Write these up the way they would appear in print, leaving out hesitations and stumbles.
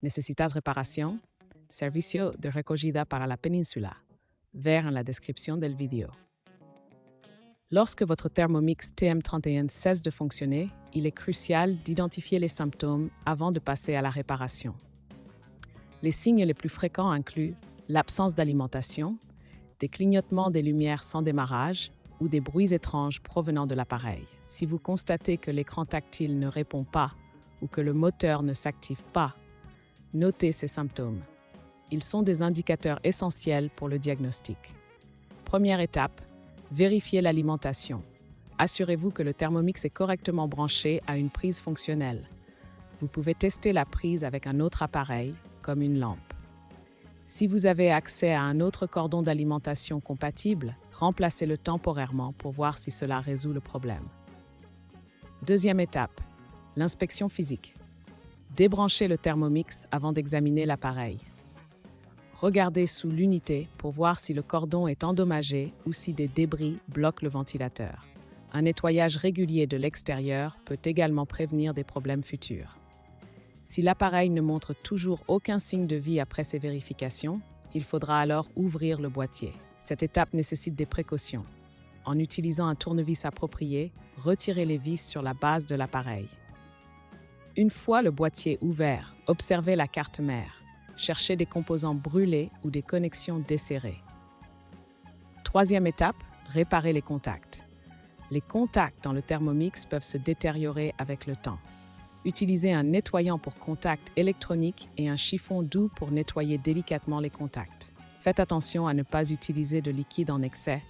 ¿Necesitas reparación? Servicio de recogida para la península. Ver en la description del vidéo. Lorsque votre Thermomix TM31 cesse de fonctionner, il est crucial d'identifier les symptômes avant de passer à la réparation. Les signes les plus fréquents incluent l'absence d'alimentation, des clignotements des lumières sans démarrage ou des bruits étranges provenant de l'appareil. Si vous constatez que l'écran tactile ne répond pas ou que le moteur ne s'active pas, notez ces symptômes. Ils sont des indicateurs essentiels pour le diagnostic. Première étape, vérifiez l'alimentation. Assurez-vous que le Thermomix est correctement branché à une prise fonctionnelle. Vous pouvez tester la prise avec un autre appareil, comme une lampe. Si vous avez accès à un autre cordon d'alimentation compatible, remplacez-le temporairement pour voir si cela résout le problème. Deuxième étape, l'inspection physique. Débranchez le Thermomix avant d'examiner l'appareil. Regardez sous l'unité pour voir si le cordon est endommagé ou si des débris bloquent le ventilateur. Un nettoyage régulier de l'extérieur peut également prévenir des problèmes futurs. Si l'appareil ne montre toujours aucun signe de vie après ces vérifications, il faudra alors ouvrir le boîtier. Cette étape nécessite des précautions. En utilisant un tournevis approprié, retirez les vis sur la base de l'appareil. Une fois le boîtier ouvert, observez la carte mère. Cherchez des composants brûlés ou des connexions desserrées. Troisième étape, réparez les contacts. Les contacts dans le Thermomix peuvent se détériorer avec le temps. Utilisez un nettoyant pour contacts électroniques et un chiffon doux pour nettoyer délicatement les contacts. Faites attention à ne pas utiliser de liquide en excès,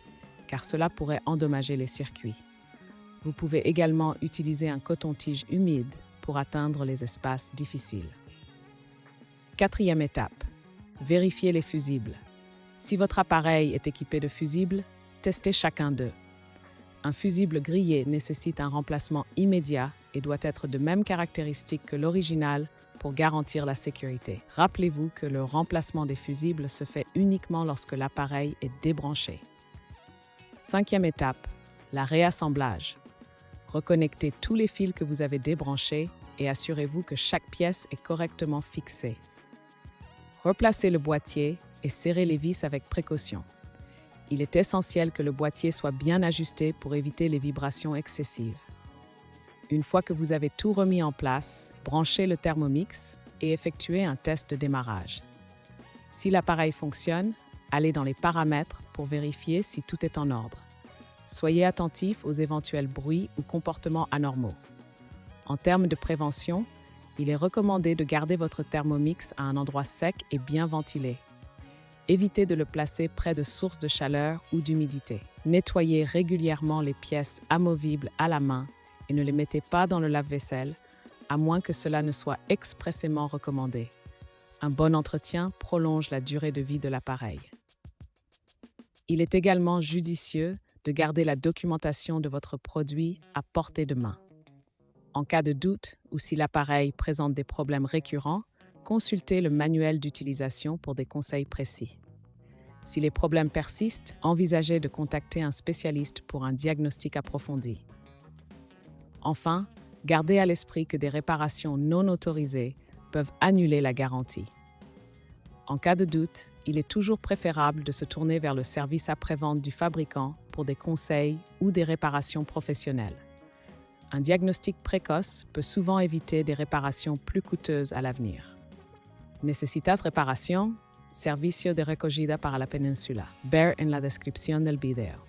car cela pourrait endommager les circuits. Vous pouvez également utiliser un coton-tige humide pour atteindre les espaces difficiles. Quatrième étape, vérifiez les fusibles. Si votre appareil est équipé de fusibles, testez chacun d'eux. Un fusible grillé nécessite un remplacement immédiat et doit être de même caractéristique que l'original pour garantir la sécurité. Rappelez-vous que le remplacement des fusibles se fait uniquement lorsque l'appareil est débranché. Cinquième étape, la réassemblage. Reconnectez tous les fils que vous avez débranchés et assurez-vous que chaque pièce est correctement fixée. Replacez le boîtier et serrez les vis avec précaution. Il est essentiel que le boîtier soit bien ajusté pour éviter les vibrations excessives. Une fois que vous avez tout remis en place, branchez le Thermomix et effectuez un test de démarrage. Si l'appareil fonctionne, allez dans les paramètres pour vérifier si tout est en ordre. Soyez attentif aux éventuels bruits ou comportements anormaux. En termes de prévention, il est recommandé de garder votre Thermomix à un endroit sec et bien ventilé. Évitez de le placer près de sources de chaleur ou d'humidité. Nettoyez régulièrement les pièces amovibles à la main et ne les mettez pas dans le lave-vaisselle, à moins que cela ne soit expressément recommandé. Un bon entretien prolonge la durée de vie de l'appareil. Il est également judicieux de garder la documentation de votre produit à portée de main. En cas de doute ou si l'appareil présente des problèmes récurrents, consultez le manuel d'utilisation pour des conseils précis. Si les problèmes persistent, envisagez de contacter un spécialiste pour un diagnostic approfondi. Enfin, gardez à l'esprit que des réparations non autorisées peuvent annuler la garantie. En cas de doute, il est toujours préférable de se tourner vers le service après-vente du fabricant pour des conseils ou des réparations professionnelles. Un diagnostic précoce peut souvent éviter des réparations plus coûteuses à l'avenir. ¿Necesitas reparación? Servicio de recogida para la península. Ver en la descripción del video.